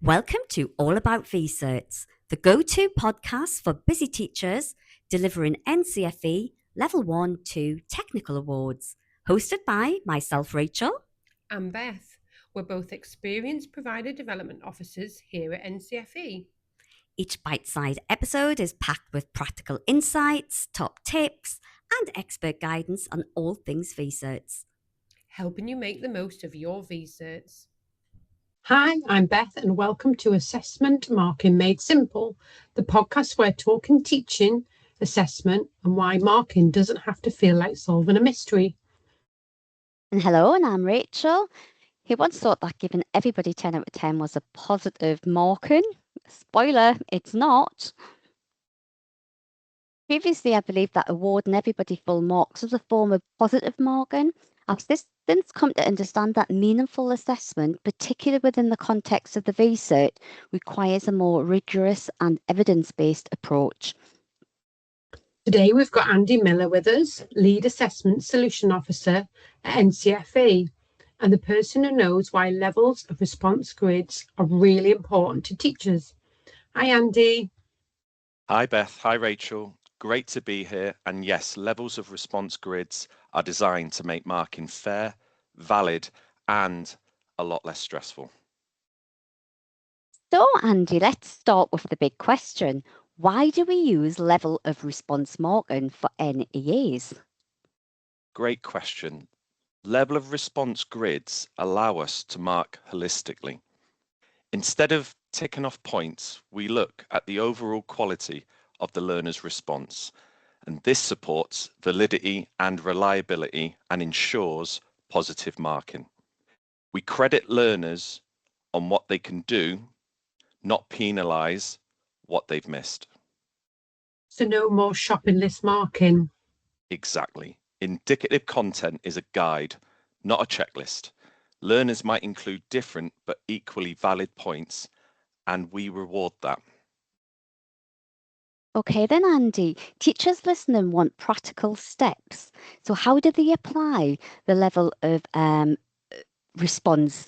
Welcome to All About V Certs, the go-to podcast for busy teachers delivering NCFE Level 1 to Technical Awards. Hosted by myself, Rachel. And Beth. We're both experienced provider development officers here at NCFE. Each bite-sized episode is packed with practical insights, top tips, and expert guidance on all things V Certs, helping you make the most of your V Certs. Hi, I'm Beth, and welcome to Assessment Marking Made Simple, the podcast where talking teaching, assessment, and why marking doesn't have to feel like solving a mystery. And hello, and I'm Rachel. He once thought that giving everybody 10 out of 10 was a positive marking. Spoiler, it's not. Previously, I believed that awarding everybody full marks was a form of positive marking. I've since come to understand that meaningful assessment, particularly within the context of the VCERT, requires a more rigorous and evidence-based approach. Today we've got Andy Miller with us, Lead Assessment Solution Officer at NCFE, and the person who knows why levels of response grids are really important to teachers. Hi, Andy. Hi, Beth. Hi, Rachel. Great to be here. And yes, levels of response grids are designed to make marking fair, valid, and a lot less stressful. So, Andy, let's start with the big question. Why do we use level of response marking for NEAs? Great question. Level of response grids allow us to mark holistically. Instead of ticking off points, we look at the overall quality of the learner's response, and this supports validity and reliability and ensures positive marking. We credit learners on what they can do, not penalise what they've missed. So no more shopping list marking. Exactly. Indicative content is a guide, not a checklist. Learners might include different but equally valid points, and we reward that. Okay then, Andy, teachers listening want practical steps. So how do they apply the level of response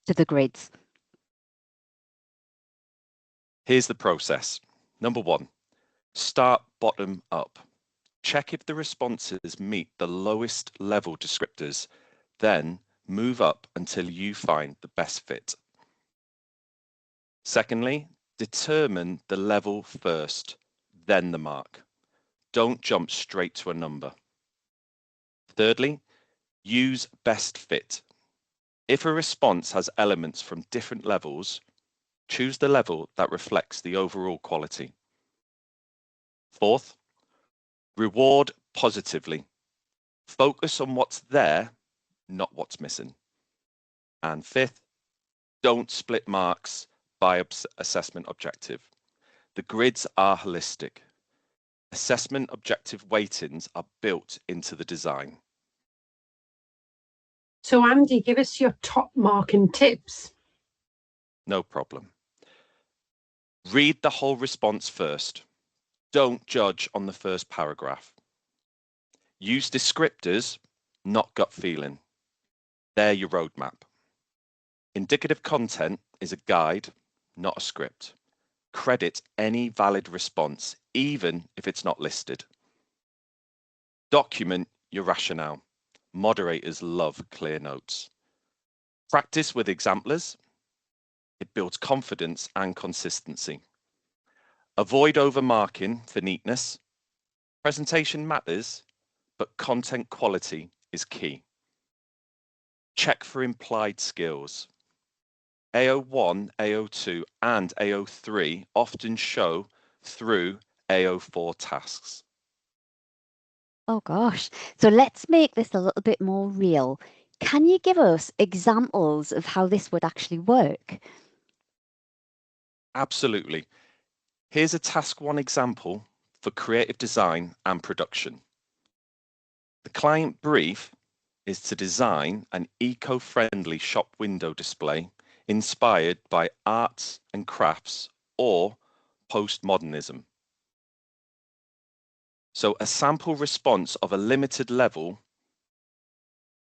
to the grids? Here's the process. Number 1, start bottom up. Check if the responses meet the lowest level descriptors, then move up until you find the best fit. Secondly, determine the level first, then the mark. Don't jump straight to a number. Thirdly, use best fit. If a response has elements from different levels, choose the level that reflects the overall quality. Fourth, reward positively. Focus on what's there, not what's missing. And fifth, don't split marks by assessment objective. The grids are holistic. Assessment objective weightings are built into the design. So Andy, give us your top marking tips. No problem. Read the whole response first. Don't judge on the first paragraph. Use descriptors, not gut feeling. They're your roadmap. Indicative content is a guide, not a script. Credit any valid response, even if it's not listed. Document your rationale. Moderators love clear notes. Practice with exemplars. It builds confidence and consistency. Avoid overmarking for neatness. Presentation matters, but content quality is key. Check for implied skills. AO1, AO2, and AO3 often show through AO4 tasks. Oh gosh, so let's make this a little bit more real. Can you give us examples of how this would actually work? Absolutely. Here's a task 1 example for creative design and production. The client brief is to design an eco-friendly shop window display inspired by arts and crafts or postmodernism. So a sample response of a limited level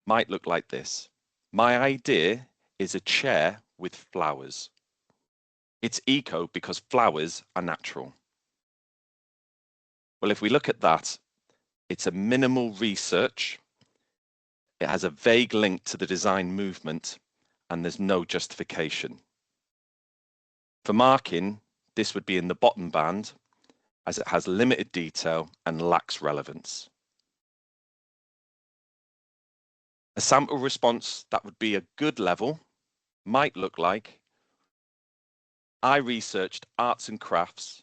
might look like this. My idea is a chair with flowers. It's eco because flowers are natural. Well, if we look at that, it's a minimal research. It has a vague link to the design movement, and there's no justification. For marking, this would be in the bottom band, as it has limited detail and lacks relevance. A sample response that would be a good level might look like, I researched arts and crafts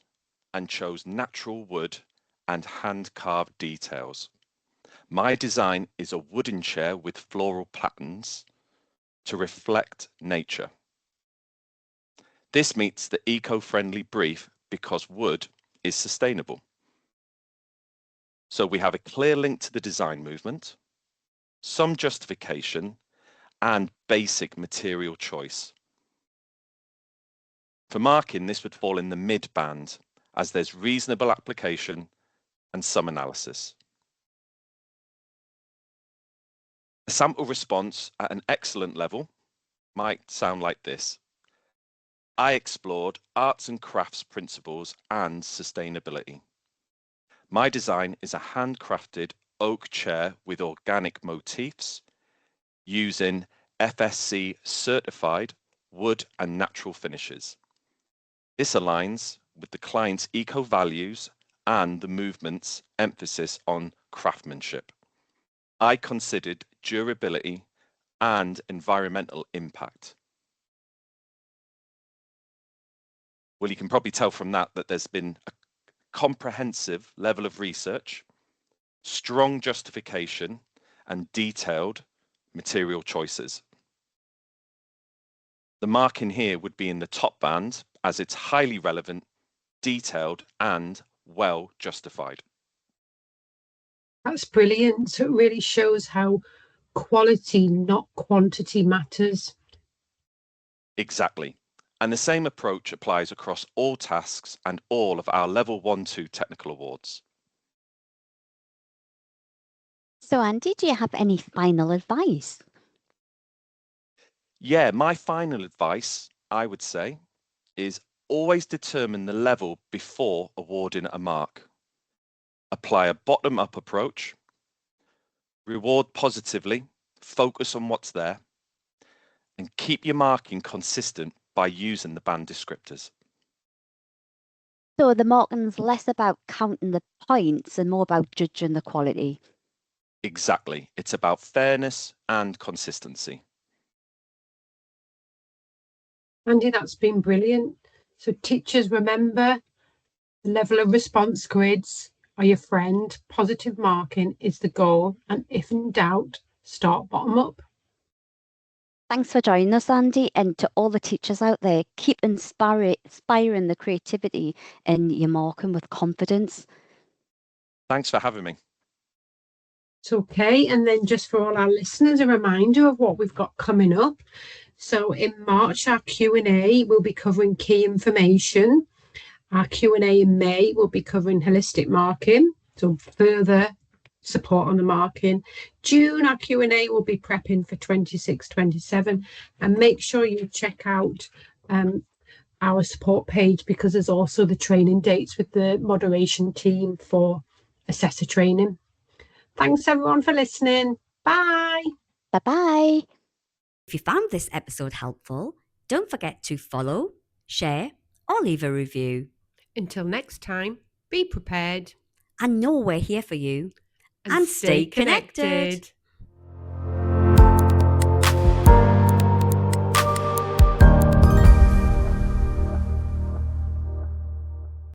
and chose natural wood and hand-carved details. My design is a wooden chair with floral patterns to reflect nature. This meets the eco-friendly brief because wood is sustainable. So we have a clear link to the design movement, some justification, and basic material choice. For marking, this would fall in the mid-band, as there's reasonable application and some analysis. A sample response at an excellent level might sound like this. I explored arts and crafts principles and sustainability. My design is a handcrafted oak chair with organic motifs using FSC certified wood and natural finishes. This aligns with the client's eco values and the movement's emphasis on craftsmanship. I considered durability and environmental impact. Well, you can probably tell from that there's been a comprehensive level of research, strong justification, and detailed material choices. The marking here would be in the top band as it's highly relevant, detailed, and well justified. That's brilliant. So it really shows how quality, not quantity, matters. Exactly. And the same approach applies across all tasks and all of our Level 1-2 technical awards. So, Andy, do you have any final advice? Yeah, my final advice, I would say, is always determine the level before awarding a mark. Apply a bottom-up approach, reward positively, focus on what's there, and keep your marking consistent by using the band descriptors. So the marking's less about counting the points and more about judging the quality. Exactly. It's about fairness and consistency. Andy, that's been brilliant. So teachers, remember, the level of response grids are your friend. Positive marking is the goal. And if in doubt, start bottom up. Thanks for joining us, Andy, and to all the teachers out there, keep inspiring the creativity in your marking with confidence. Thanks for having me. It's okay. And then just for all our listeners, a reminder of what we've got coming up. So in March, our Q&A will be covering key information. Our Q&A in May will be covering holistic marking, so further support on the marking. June, our Q&A will be prepping for 26-27, and make sure you check out our support page, because there's also the training dates with the moderation team for assessor training. Thanks everyone for listening. Bye. Bye-bye. If you found this episode helpful, don't forget to follow, share, or leave a review. Until next time, be prepared And know we're here for you. and stay connected.